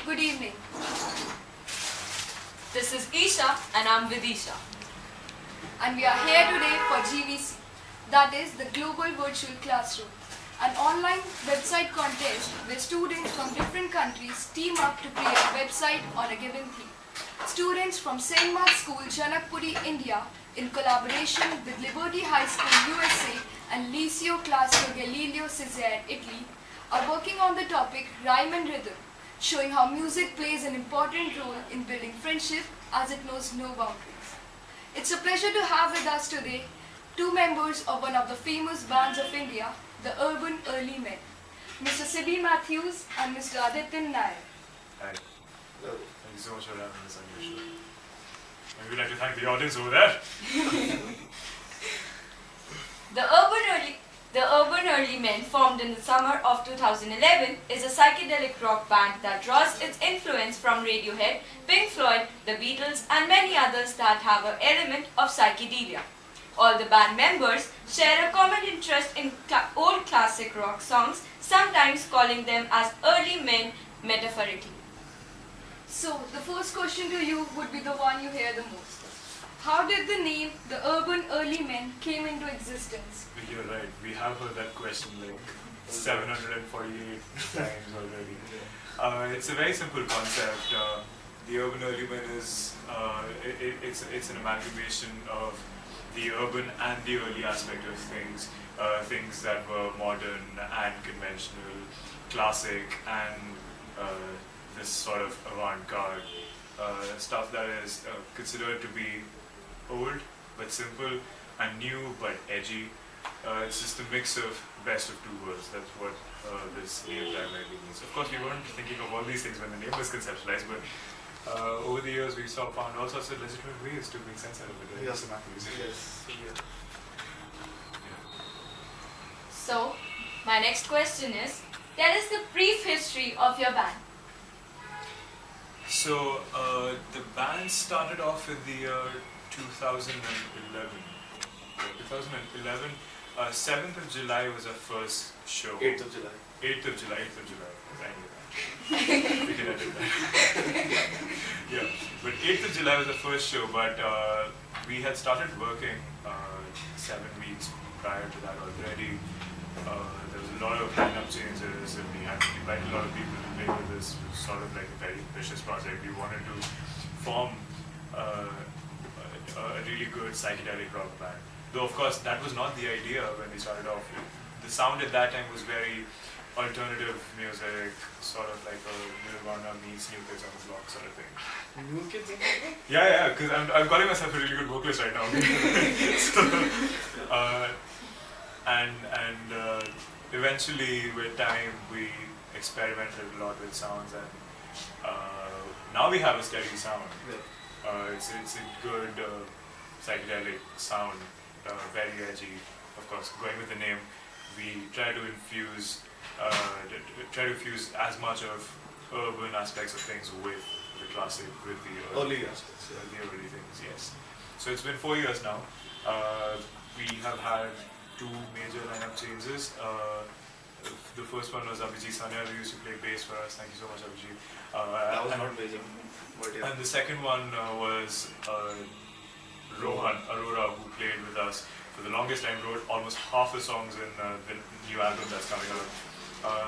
Good evening. This is Isha and I'm Vidisha. And we are here today for GVC, that is the Global Virtual Classroom, an online website contest where students from different countries team up to create a website on a given theme. Students from St. Mark's School, Janakpuri, India, in collaboration with Liberty High School, USA, and Liceo Classico Galileo Cesare, Italy, are working on the topic Rhyme and Rhythm, showing how music plays an important role in building friendship as it knows no boundaries. It's a pleasure to have with us today two members of one of the famous bands of India, the Urban Early Men, Mr. Sibi Matthews and Mr. Adityan Nair. Hi. Hello. Thank you so much for having us on your show. And we'd like to thank the audience over there. The Urban Early Men, formed in the summer of 2011, is a psychedelic rock band that draws its influence from Radiohead, Pink Floyd, the Beatles, and many others that have an element of psychedelia. All the band members share a common interest in old classic rock songs, sometimes calling them as early men metaphorically. So, the first question to you would be the one you hear the most. How did the name, the Urban Early Men, came into existence? You're right, we have heard that question like 748 times already. It's a very simple concept. The Urban Early Men is, it's an amalgamation of the urban and the early aspect of things. Things that were modern and conventional, classic and this sort of avant-garde. Stuff that is considered to be old but simple and new but edgy. It's just a mix of best of two worlds. That's what this name primarily means. Of course, we weren't thinking of all these things when the name was conceptualized, but over the years we found all sorts of legitimate ways to make sense out of it. Yes. Yes. So, my next question is, tell us the brief history of your band. So the band started off in the year 2011. 7th of July was our first show. 8th of July. 8th of July. I knew that. We can edit that. Yeah, but 8th of July was the first show, but we had started working 7 weeks prior to that already. There was a lot of lineup changes and we had to invite a lot of people to play with us. It was sort of like a very ambitious project. We wanted to form a really good psychedelic rock band. Though of course that was not the idea when we started off. The sound at that time was very alternative music, sort of like a Nirvana meets New Kids on the Block sort of thing. New Kids on the Block? Yeah, because I'm calling myself a really good vocalist right now. So, eventually with time we experimented a lot with sounds and now we have a steady sound. It's a good psychedelic sound, very edgy. Of course, going with the name, we try to infuse as much of urban aspects of things with the classic, with the early aspects, the early things. Yes. So it's been 4 years now. We have had 2 major lineup changes. The first one was Abhijit Sanya, who used to play bass for us. Thank you so much, Abhijit. That was not major. Yeah. And the second one was Rohan Arora, who played with us for the longest time, wrote almost half the songs in the new album that's coming out.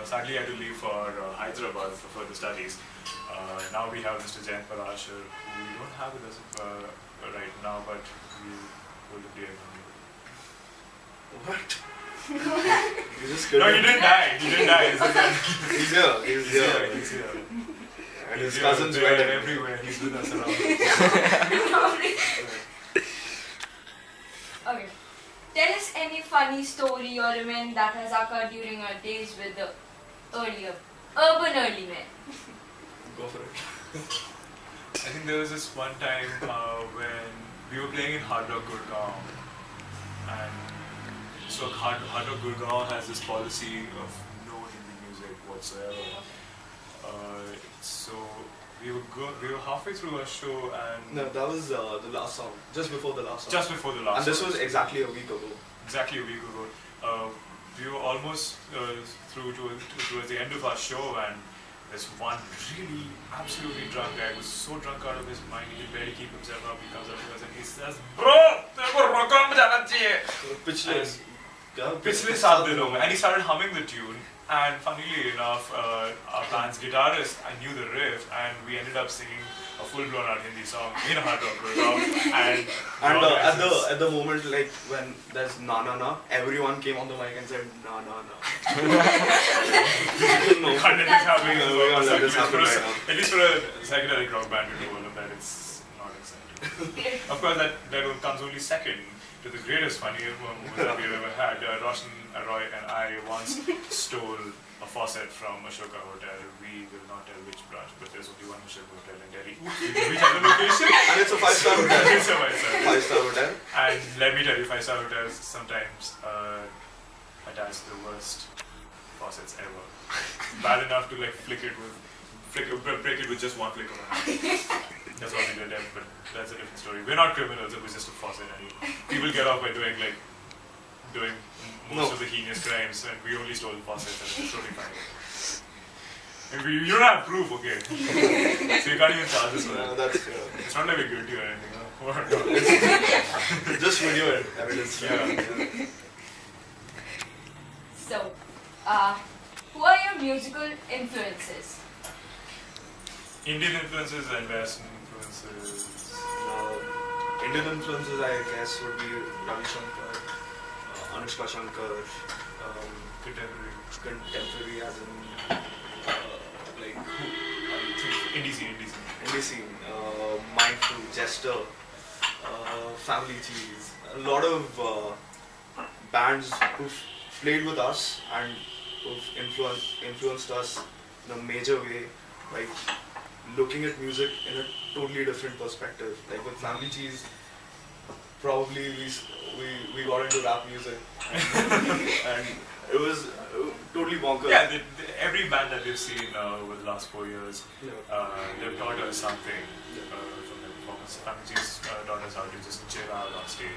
Sadly, I had to leave for Hyderabad for further studies. Now we have Mr. Jayant Parashar, who we don't have with us right now, but we will be able to. What? You just no, he didn't die. He's here. He's here. And his cousins went everywhere. He's with us around. Okay. Tell us any funny story or event that has occurred during our days with the Urban Early Men. Go for it. I think there was this one time when we were playing in Hard Rock Gurgaon, and so Hard Rock Gurgaon has this policy of no Hindi music whatsoever. So we were halfway through our show and... No, that was the last song, just before the last song. Just before the last And this song. was exactly a week ago. Exactly a week ago. We were almost through towards the end of our show and There's one really absolutely drunk guy who's so drunk out of his mind he can barely keep himself up. He comes up to us and he says, "Bro, तेरे को rock में जाना चाहिए." पिछले 7 दिनों में, and he started humming the tune. And funnily enough, our band's guitarist, I knew the riff, and we ended up singing a full-blown out Hindi song in a hard rock program. And at the moment, like when there's na na na, everyone came on the mic and said na na na. We can't let this happen. We can't let this happen right now. At least for a psychedelic rock band to do all of that, it's not acceptable. Of course, that one comes only second to the greatest funny moments that we've ever had. Roshan, Roy, and I once stole a faucet from Ashoka Hotel. We will not tell which branch, but there's only one Ashoka Hotel in Delhi. Which other location? And it's a 5-star hotel. It's a 5-star hotel. 5-star hotel. And let me tell you, 5-star hotels sometimes attach the worst faucets ever. Bad enough to like break it with just one flick of a hand. That's what we did, but that's a different story. We're not criminals, it was just a faucet. And people get off by doing most of the heinous crimes, and we only stole faucets, and it's totally fine. And you don't have proof, okay? So you can't even charge us for that. No, that's It's not like we're guilty or anything. Huh? it's just video evidence. Yeah. So, who are your musical influences? Indian influences and Western influences. Indian influences, I guess, would be Ravi Shankar, Anushka Shankar, contemporary as in like who? Indie scene. Indie scene, Mindful, Jester, Family Cheese, a lot of bands who've played with us and who've influenced us in a major way, like looking at music in a totally different perspective. Like with Family Cheese, probably we got into rap music and it was totally bonkers. Yeah, every band that we've seen over the last 4 years, they've taught us something from their performance. Family Cheese taught us how to just chill out on stage.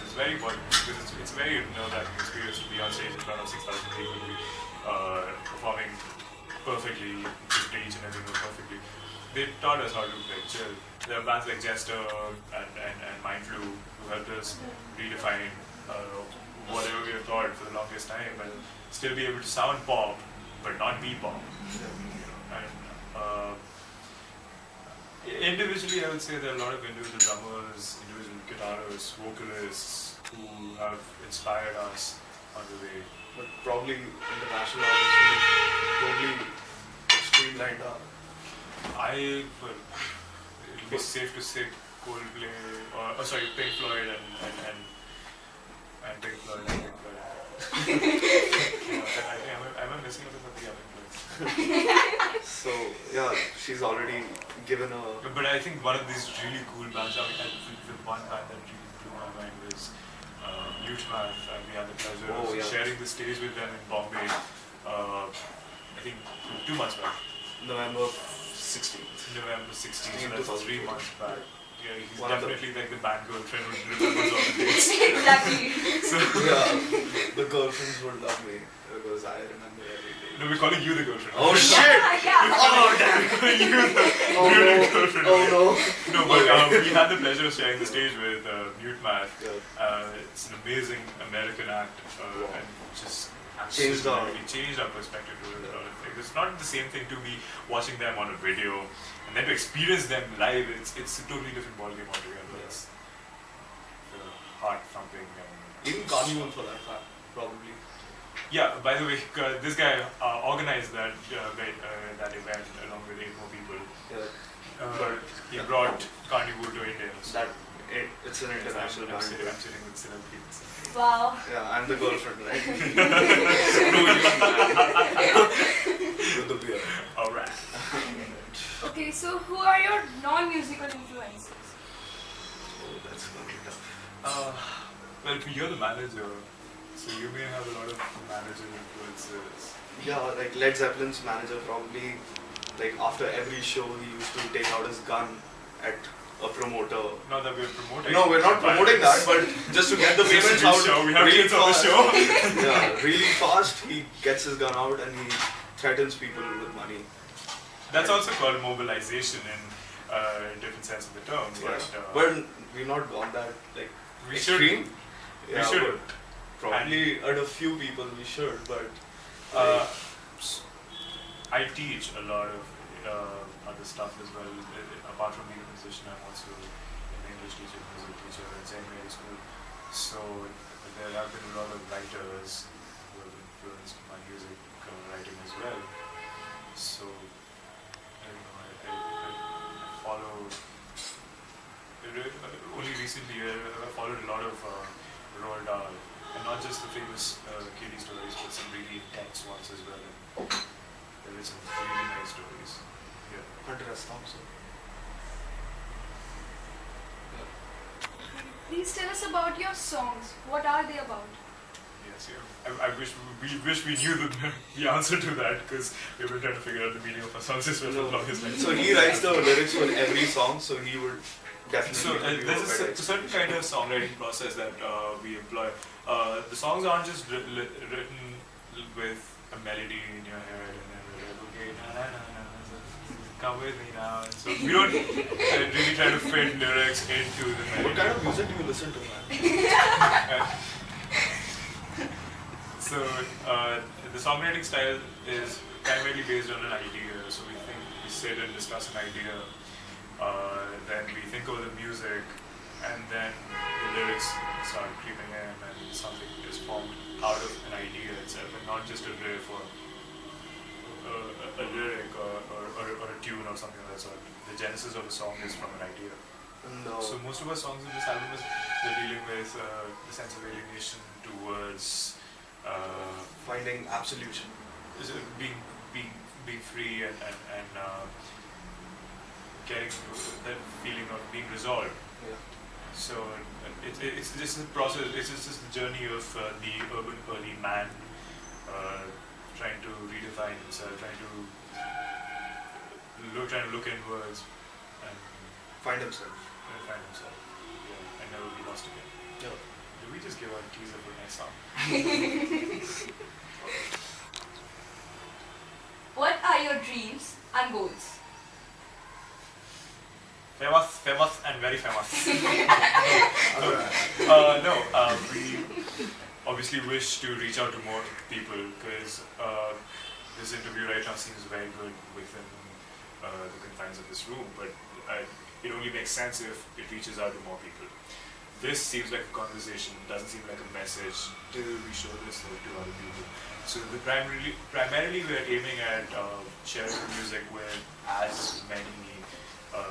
It's very important because it's very nerve-wracking experience to be on stage in front of 6,000 people performing perfectly, just play each and every note perfectly. They taught us how to like chill. There are bands like Jester and Mindflu who helped us redefine whatever we have thought for the longest time and still be able to sound pop but not be pop. And individually, I would say there are a lot of individual drummers, individual guitarists, vocalists who have inspired us on the way. But probably international artists totally streamlined up. Well, it'll be safe to say Coldplay, Pink Floyd and Pink Floyd. Am I missing out on something? So yeah, she's already given a. But I think one of these really cool bands, the one band that really blew my mind was Mute Math, and we had the pleasure of sharing the stage with them in Bombay, I think 2 months back. November 16th. November 16th, so that's 3 months back. Yeah, he's One definitely like the band girlfriend who remembers all the dates. Exactly. So, Yeah, the girlfriends would love me because I remember every day. no, we're calling you the girlfriend. Oh shit! Yeah. Oh damn! We're calling you the Oh no! girlfriend. Oh no! No, but we had the pleasure of sharing the stage with Mute Math. Yeah. It's an amazing American act and just Changed our perspective to it. It's not the same thing to be watching them on a video and then to experience them live. It's a totally different ballgame altogether. It's heart thumping and Even Carnival for that fact, probably. yeah. By the way, this guy organized that event along with 8 more people. Yeah. But he brought Carnival to India. So It's an international I'm band. sitting with celebrities. Wow. Yeah, I'm the girlfriend, right? With the beer. All right. Okay, so who are your non-musical influences? Oh, that's gonna be tough. Well, you're the manager, so you may have a lot of manager influences. Yeah, like Led Zeppelin's manager probably, like after every show he used to take out his gun at a promoter. Not that we're promoting. No, we're not promoting that, but just to get the It's payments a good out show. We have really kids on the fast. show. Yeah, really fast. He gets his gun out and he threatens people with money. That's also called mobilization in different sense of the term. But we've not gone that like we extreme. should. Yeah, We should. but probably at a few people we should, but I teach a lot of other stuff as well. Apart from being a musician, I'm also an English teacher, music teacher in secondary school. So there have been a lot of writers who have influenced my music writing as well. So I follow. Only recently, I followed a lot of Roald Dahl, and not just the famous kiddie stories, but some really intense ones as well. And there is some really nice stories. Yeah. Hunter S. Thompson. Please tell us about your songs. What are they about? Yes, yeah. I wish we knew the answer to that, because we've been trying to figure out the meaning of our songs as well for the longest time. So he writes the lyrics for every song, so he would definitely. So there's a certain kind of songwriting process that we employ. The songs aren't just written with a melody in your head and then we're like, okay, na na na na, so come with me now. And so we don't really try to fit lyrics into the melody. What kind of music do you listen to, man? So the songwriting style is primarily based on an idea. So we sit and discuss an idea, then we think over the music, and then the lyrics start creeping in, and something is formed out of an idea itself, and not just a riff or a lyric or a tune or something of that sort. The genesis of a song is from an idea. No. So most of our songs in this album they're dealing with the sense of alienation towards Finding absolution. Being free and getting that feeling of being resolved. Yeah. So it's just a process. It's just the journey of the urban early man trying to redefine himself, trying to look inwards and Find himself. find himself. Yeah, and never be lost again. Yeah. Did we just give out a teaser for next song? What are your dreams and goals? Famous and very famous. We obviously wish to reach out to more people because this interview right now seems very good within the confines of this room, but it only makes sense if it reaches out to more people. This seems like a conversation, doesn't seem like a message till we show this to other people. So primarily we're aiming at sharing the music with as many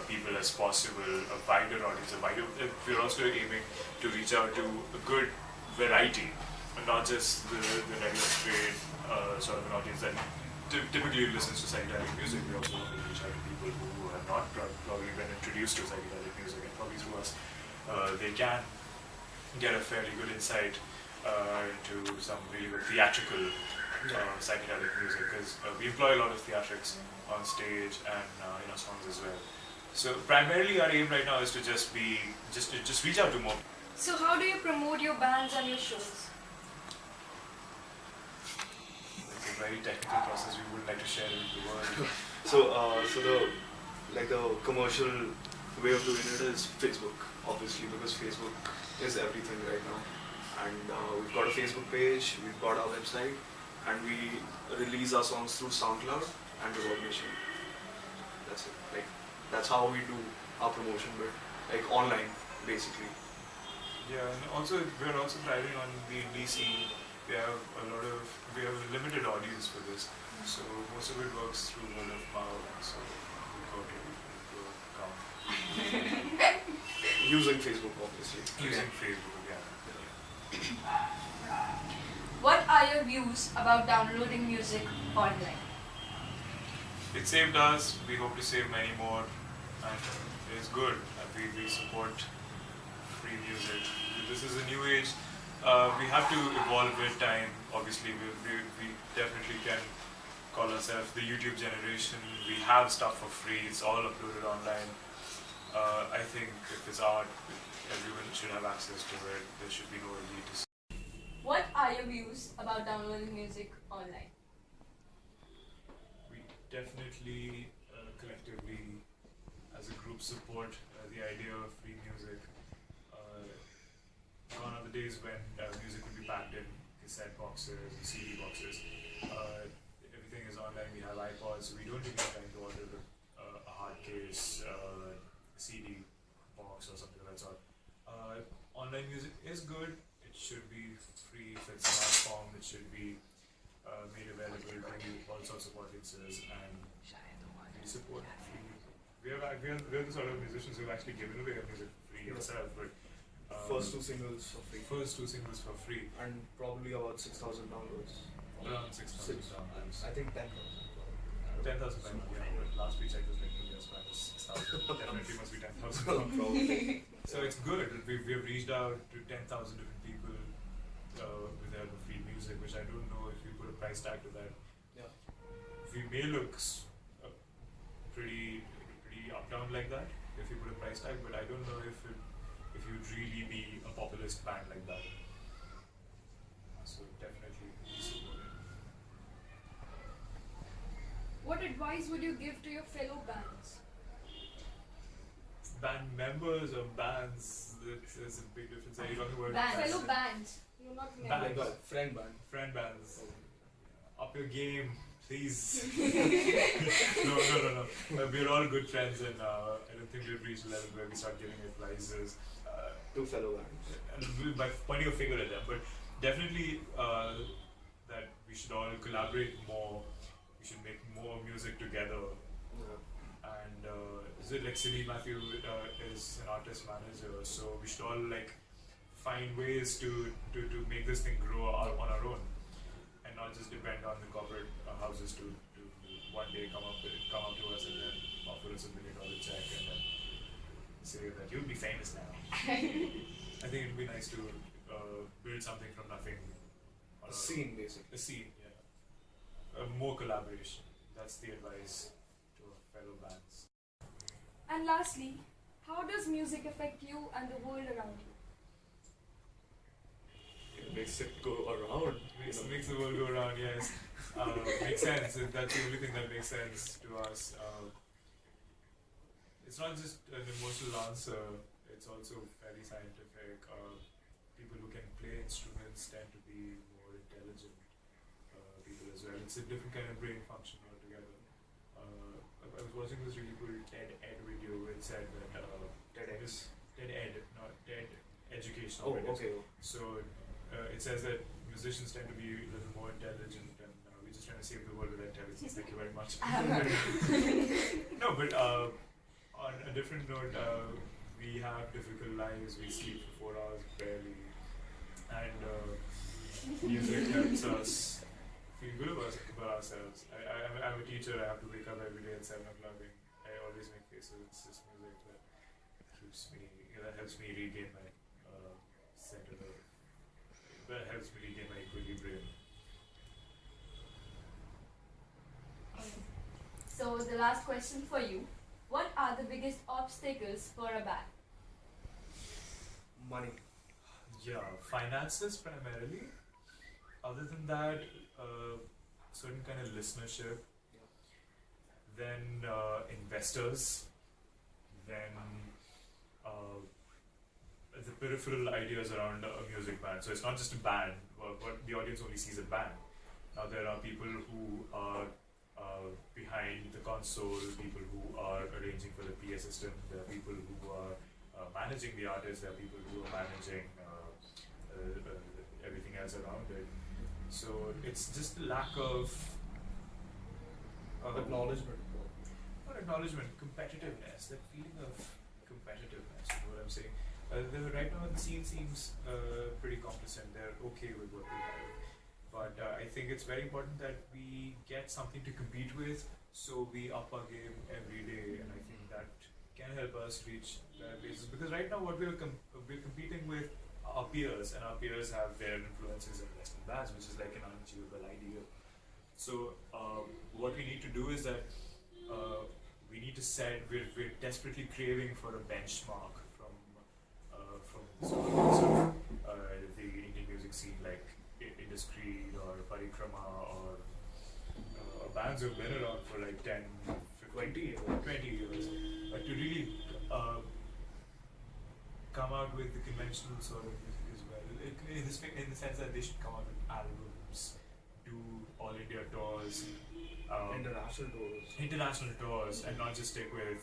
people as possible, a wider audience, we're also aiming to reach out to a good variety, not just the regular straight sort of an audience that typically listens to psychedelic music. We also want to reach out to people who have not probably been introduced to psychedelic music, and probably through us they can get a fairly good insight into some really good theatrical psychedelic music, because we employ a lot of theatrics on stage and in our songs as well. So primarily our aim right now is to just reach out to more. So how do you promote your bands and your shows? It's a very technical process we wouldn't like to share with the world. So the commercial way of doing it is Facebook, obviously, because Facebook is everything right now. And we've got a Facebook page, we've got our website, and we release our songs through SoundCloud and Reverb Nation. That's it. That's how we do our promotion, but online, basically. Yeah, and we're also thriving on the indie scene. We have a limited audience for this, so most of it works through word of mouth. So we got to account. Using Facebook, obviously. Using Facebook, yeah. What are your views about downloading music online? It saved us. We hope to save many more, and it's good. We support free music. This is a new age. We have to evolve with time. Obviously, we definitely can call ourselves the YouTube generation. We have stuff for free. It's all uploaded online. I think if it's art, everyone should have access to it. There should be no elitist. What are your views about downloading music online? We definitely support the idea of free music. Gone are the days when music would be packed in cassette boxes and CD boxes. Everything is online. We have iPods, so we don't really have time to order a hard case CD box or something of that sort. Online music is good. It should be free if it's an art form. It should be made available to all sorts of audiences, and we support free. We are the sort of musicians who've actually given away music for free yourself, but First two singles for free. First two singles for free. And probably about 6,000 downloads. Around 6,000 downloads. I think 10,000. 10,000 downloads, yeah. But last we checked was like 2 years back, it was 6,000. Definitely must be 10,000. Probably. So it's good. We have reached out to 10,000 different people with the help of free music, which I don't know if you put a price tag to that. Yeah. We may look pretty up down like that if you put a price tag, but I don't know if you'd really be a populist band like that. So definitely we support it. What advice would you give to your fellow bands? Band members or bands, there's a big difference. Are you talking about Bands. Fellow bands. You're not Bands. members. Like a friend band. friend bands? Up your game, please. No. We're all good friends, and I don't think we've reached a level where we start giving advices. Two fellow bands. And by pointing a finger at them, but definitely that we should all collaborate more. We should make more music together. Yeah. And is it like Silly Matthew is an artist manager, so we should all like find ways to make this thing grow on our own, and not just depend on the corporate houses to one day come up to us and then offer us $1 million check and then say that you'll be famous now. I think it'd be nice to build something from nothing. A scene, basically. A scene, yeah. More collaboration. That's the advice to our fellow bands. And lastly, how does music affect you and the world around you? It makes it go around. Makes the world go around, yes. Makes sense. That's the only thing that makes sense to us. It's not just an emotional answer, it's also very scientific. People who can play instruments tend to be more intelligent people as well. It's a different kind of brain function altogether. I was watching this really cool TED Ed video where it said that TEDx. TED Ed, not TED Education. Oh, okay. So it says that musicians tend to be a little more intelligent, and we're just trying to save the world with intelligence. Thank you very much. No, but on a different note, we have difficult lives. We sleep for 4 hours barely, and music helps us feel good about ourselves. I'm a teacher. I have to wake up every day at 7 o'clock, and I always make faces. It's just music that helps me regain my center. That helps me regain my equilibrium. So the last question for you. What are the biggest obstacles for a band? Money. Yeah, finances primarily. Other than that, certain kind of listenership. Yeah. Then investors. Then the peripheral ideas around a music band. So it's not just a band. What the audience only sees a band. Now there are people who are behind the console, people who are arranging for the PA system, there are people who are managing the artists, there are people who are managing everything else around it. So it's just the lack of Acknowledgement. not acknowledgement, competitiveness, that feeling of competitiveness is what I'm saying. Right now the scene seems pretty complacent, they're okay with what we have. But I think it's very important that we get something to compete with, so we up our game every day, and I think that can help us reach places. Because right now, what we're competing with our peers, and our peers have their influences in Western bands, which is like an unachievable ideal. So what we need to do is that we need to set. We're desperately craving for a benchmark from the Indian music scene, like Industry or Parikrama or bands who've been around for like 10, 15, 20 years. To really come out with the conventional sort of music as well. In the sense that they should come out with albums, do all India tours, international tours, and not just stick with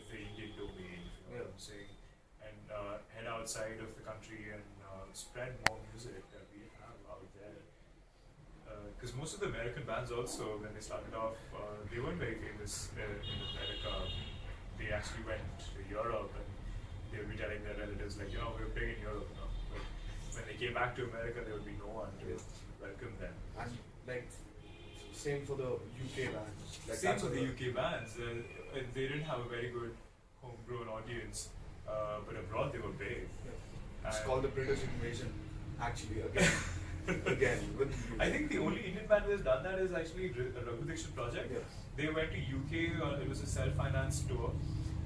the Indian domain. You know what I'm saying? And head outside of the country and spread more music that we have out there. Because most of the American bands also, when they started off, they weren't very famous in America. They actually went to Europe and they would be telling their relatives like, we're big in Europe now. But when they came back to America, there would be no one to welcome them. And like, same for the UK bands. Like Same for the UK bands. They didn't have a very good homegrown audience, but abroad they were big. It's called the British Invasion, actually, again. I think the only Indian band who has done that is actually Raghu Dixit Project. Yes. They went to UK, it was a self-financed tour,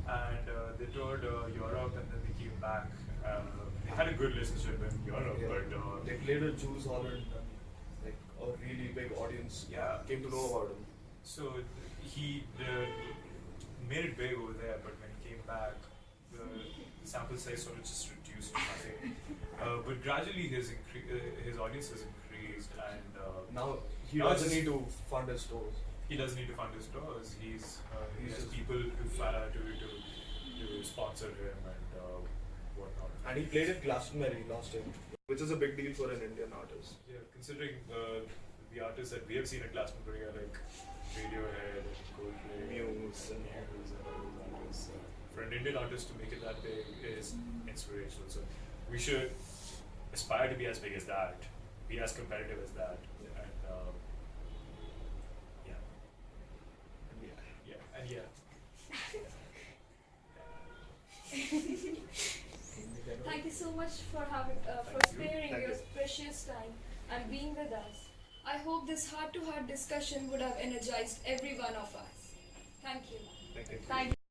and they toured Europe and then they came back. They had a good listenership in Europe, but... they played at Jules Holland, and like a really big audience came to know about him. So he made it big over there, but when he came back, the sample size sort of just reduced to nothing. But gradually his audience has increased, and now he doesn't need to fund his tours. He doesn't need to fund his tours. He has people to sponsor him and whatnot. And he played at Glastonbury last year, which is a big deal for an Indian artist. Yeah, considering the artists that we have seen at Glastonbury are like Radiohead, Coldplay, Muse, and all those artists. For an Indian artist to make it that big is inspirational. So we should aspire to be as big as that, be as competitive as that, and Thank you so much for sparing your precious time and being with us. I hope this heart-to-heart discussion would have energized every one of us. Thank you. Thank you. Thank you.